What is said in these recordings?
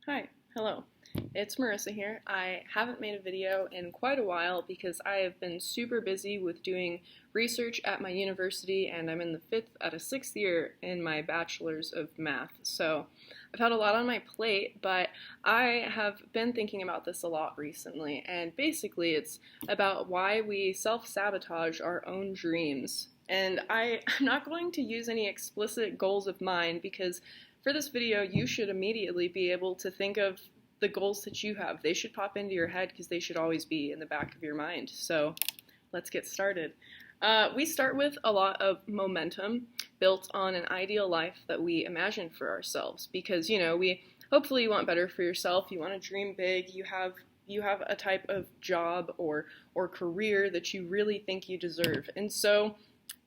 Hi, hello. It's Marissa here. I haven't made a video in quite a while because I have been super busy with doing research at my university, and I'm in the fifth out of sixth year in my bachelor's of math. So I've had a lot on my plate, but I have been thinking about this a lot recently, and basically it's about why we self-sabotage our own dreams. And I'm not going to use any explicit goals of mine because for this video, you should immediately be able to think of the goals that you have. They should pop into your head because they should always be in the back of your mind. So let's get started. We start with a lot of momentum built on an ideal life that we imagine for ourselves because, hopefully you want better for yourself. You want to dream big. You have a type of job or career that you really think you deserve. And so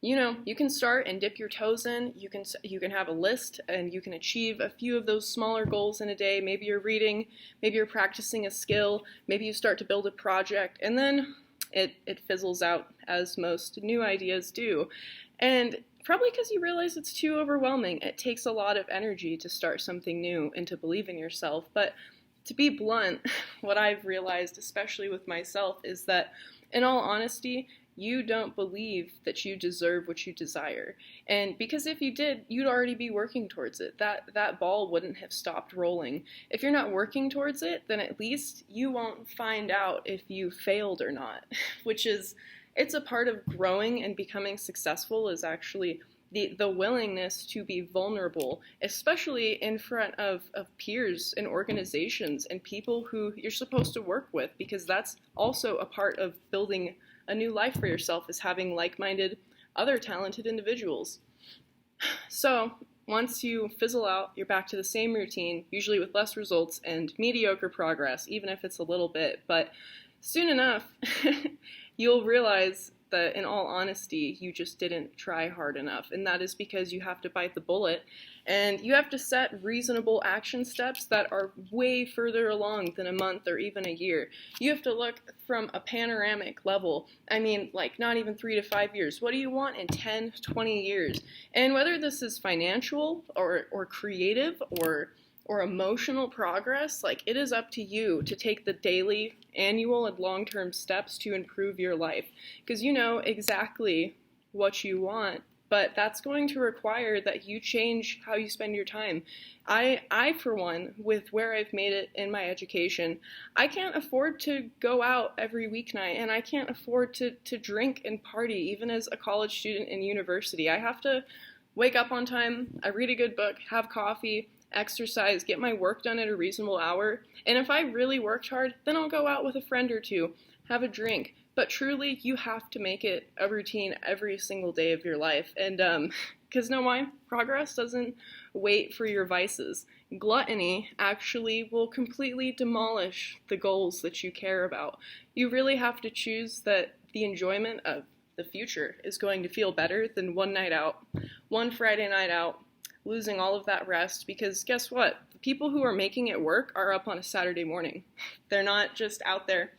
you can start and dip your toes in. You can have a list and you can achieve a few of those smaller goals in a day. Maybe you're reading, maybe you're practicing a skill, maybe you start to build a project, and then it fizzles out as most new ideas do. And probably because you realize it's too overwhelming. It takes a lot of energy to start something new and to believe in yourself. But to be blunt, what I've realized, especially with myself, is that in all honesty, you don't believe that you deserve what you desire. And because if you did, you'd already be working towards it. That ball wouldn't have stopped rolling. If you're not working towards it, then at least you won't find out if you failed or not, it's a part of growing and becoming successful is actually the willingness to be vulnerable, especially in front of peers and organizations and people who you're supposed to work with, because that's also a part of building a new life for yourself, is having like-minded, other talented individuals. So once you fizzle out, you're back to the same routine, usually with less results and mediocre progress, even if it's a little bit. But soon enough, you'll realize that in all honesty, you just didn't try hard enough. And that is because you have to bite the bullet and you have to set reasonable action steps that are way further along than a month or even a year. You have to look from a panoramic level. I mean, like not even 3 to 5 years. What do you want in 10, 20 years? And whether this is financial or creative or emotional progress, like it is up to you to take the daily, annual, and long-term steps to improve your life, because you know exactly what you want, but that's going to require that you change how you spend your time. I for one, with where I've made it in my education, I can't afford to go out every weeknight, and I can't afford to drink and party even as a college student in university. I have to wake up on time, I read a good book, have coffee, exercise, get my work done at a reasonable hour, and if I really worked hard, then I'll go out with a friend or two, have a drink. But truly, you have to make it a routine every single day of your life. And because know why? Progress doesn't wait for your vices. Gluttony actually will completely demolish the goals that you care about. You really have to choose that the enjoyment of the future is going to feel better than one night out, one Friday night out, losing all of that rest, because guess what? The people who are making it work are up on a Saturday morning. They're not just out there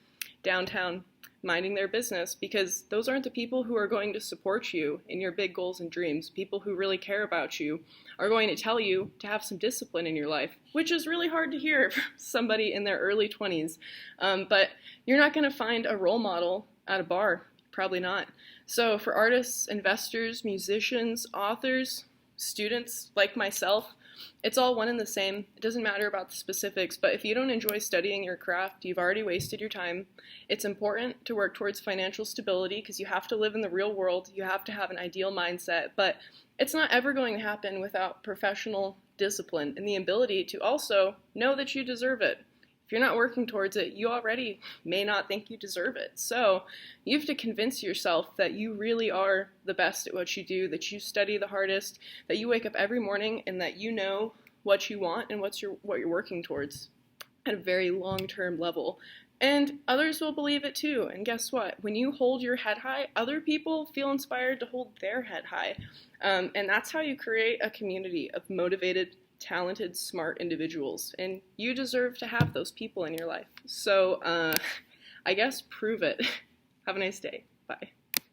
downtown minding their business, because those aren't the people who are going to support you in your big goals and dreams. People who really care about you are going to tell you to have some discipline in your life, which is really hard to hear from somebody in their early 20s. But you're not going to find a role model at a bar. Probably not. So for artists, investors, musicians, authors, students like myself, it's all one and the same. It doesn't matter about the specifics, but if you don't enjoy studying your craft, you've already wasted your time. It's important to work towards financial stability because you have to live in the real world. You have to have an ideal mindset, but it's not ever going to happen without professional discipline and the ability to also know that you deserve it. If you're not working towards it, you already may not think you deserve it. So you have to convince yourself that you really are the best at what you do, that you study the hardest, that you wake up every morning and that you know what you want and what you're working towards at a very long-term level. And others will believe it too. And guess what? When you hold your head high, other people feel inspired to hold their head high. And that's how you create a community of motivated, talented, smart individuals, and you deserve to have those people in your life. So I guess prove it. Have a nice day. Bye.